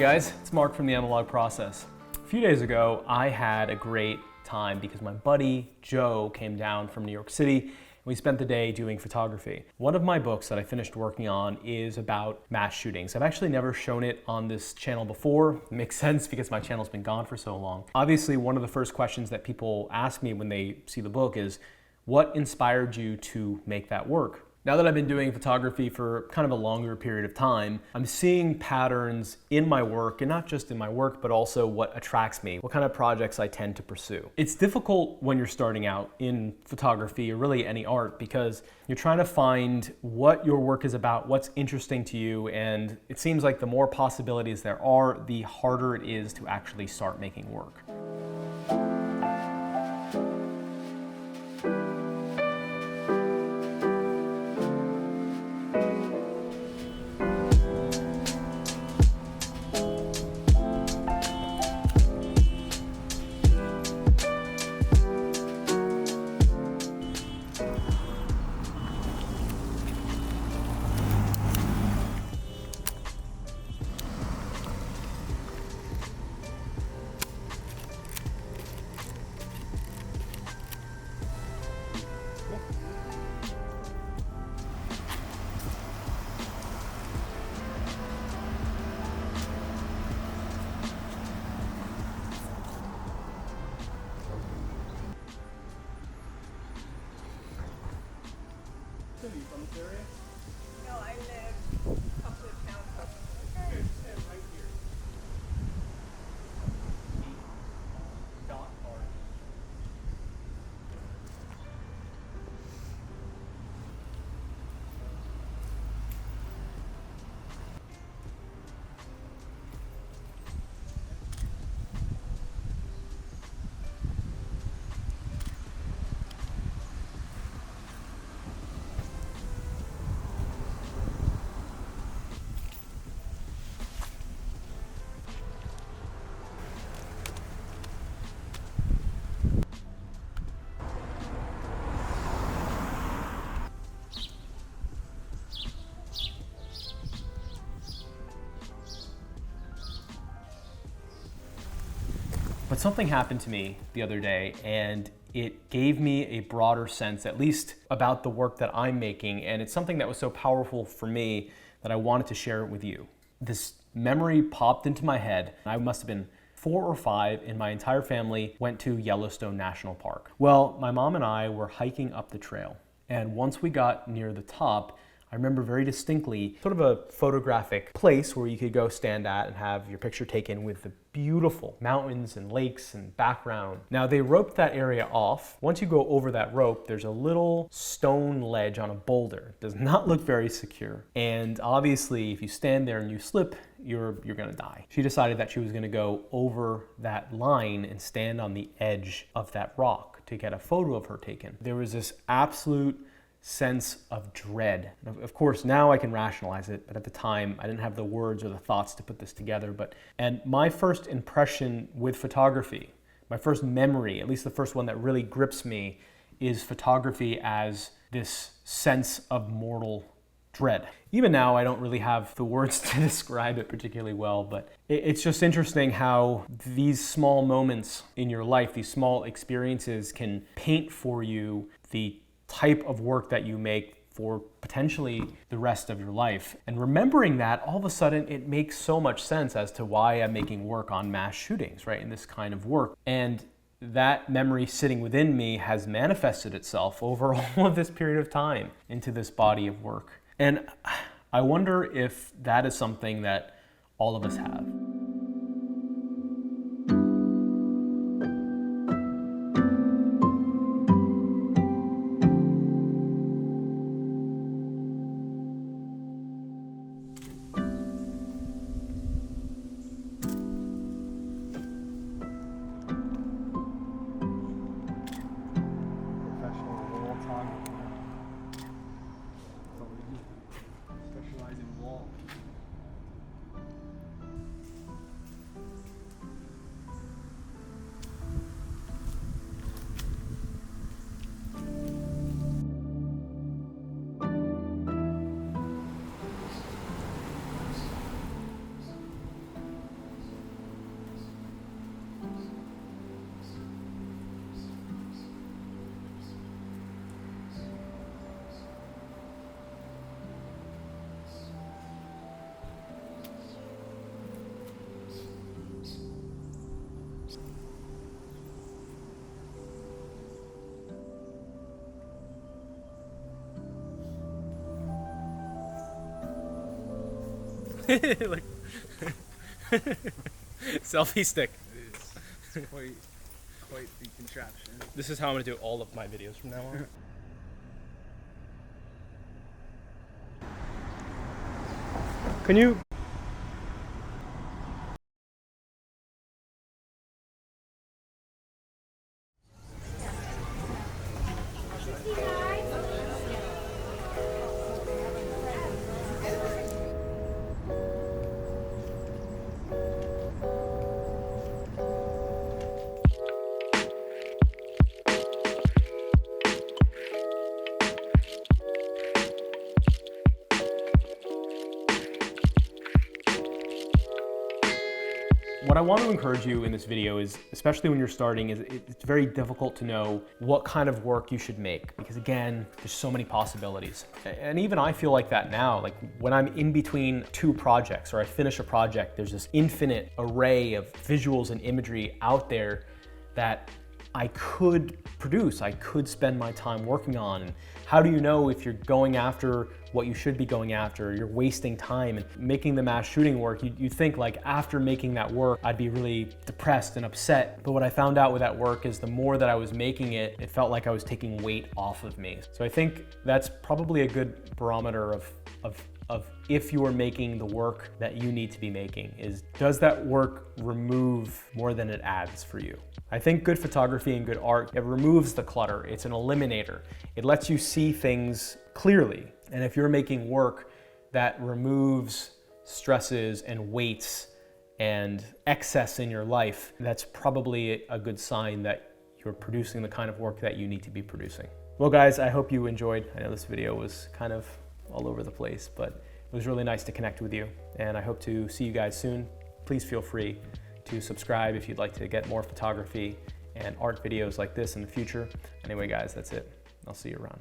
guys, it's Mark from the Analog Process. A few days ago, I had a great time because my buddy Joe came down from New York City and we spent the day doing photography. One of my books that I finished working on is about mass shootings. I've actually never shown it on this channel before. It makes sense because my channel's been gone for so long. Obviously, one of the first questions that people ask me when they see the book is, what inspired you to make that work? Now that I've been doing photography for kind of a longer period of time, I'm seeing patterns in my work, and not just in my work, but also what attracts me, what kind of projects I tend to pursue. It's difficult when you're starting out in photography or really any art because you're trying to find what your work is about, what's interesting to you, and it seems like the more possibilities there are, the harder it is to actually start making work. Are you from this area? No, I live a couple of towns up. Okay, right here. Dot art. But something happened to me the other day and it gave me a broader sense, at least about the work that I'm making, and it's something that was so powerful for me that I wanted to share it with you. This memory popped into my head. I must have been 4 or 5 and my entire family went to Yellowstone National Park. Well, my mom and I were hiking up the trail, and once we got near the top, I remember very distinctly sort of a photographic place where you could go stand at and have your picture taken with the beautiful mountains and lakes and background. Now they roped that area off. Once you go over that rope, there's a little stone ledge on a boulder. It does not look very secure. And obviously if you stand there and you slip, you're gonna die. She decided that she was gonna go over that line and stand on the edge of that rock to get a photo of her taken. There was this absolute sense of dread. Of course, now I can rationalize it, but at the time I didn't have the words or the thoughts to put this together. And my first impression with photography, my first memory, at least the first one that really grips me, is photography as this sense of mortal dread. Even now, I don't really have the words to describe it particularly well, but it's just interesting how these small moments in your life, these small experiences can paint for you the type of work that you make for potentially the rest of your life. And remembering that, all of a sudden, it makes so much sense as to why I'm making work on mass shootings, right, in this kind of work. And that memory sitting within me has manifested itself over all of this period of time into this body of work. And I wonder if that is something that all of us have. Specialize in wall. Like, selfie stick. It's quite the contraption. This is how I'm gonna do all of my videos from now on. Can you? What I want to encourage you in this video is, especially when you're starting, is it's very difficult to know what kind of work you should make because again, there's so many possibilities. And even I feel like that now, like when I'm in between two projects or I finish a project, there's this infinite array of visuals and imagery out there that I could produce, I could spend my time working on. And how do you know if you're going after what you should be going after? You're wasting time and making the mass shooting work. You think like after making that work, I'd be really depressed and upset. But what I found out with that work is the more that I was making it, it felt like I was taking weight off of me. So I think that's probably a good barometer of if you are making the work that you need to be making, is does that work remove more than it adds for you? I think good photography and good art, it removes the clutter. It's an eliminator. It lets you see things clearly. And if you're making work that removes stresses and weights and excess in your life, that's probably a good sign that you're producing the kind of work that you need to be producing. Well guys, I hope you enjoyed. I know this video was kind of all over the place, but it was really nice to connect with you, and I hope to see you guys soon. Please feel free to subscribe if you'd like to get more photography and art videos like this in the future. Anyway guys, that's it. I'll see you around.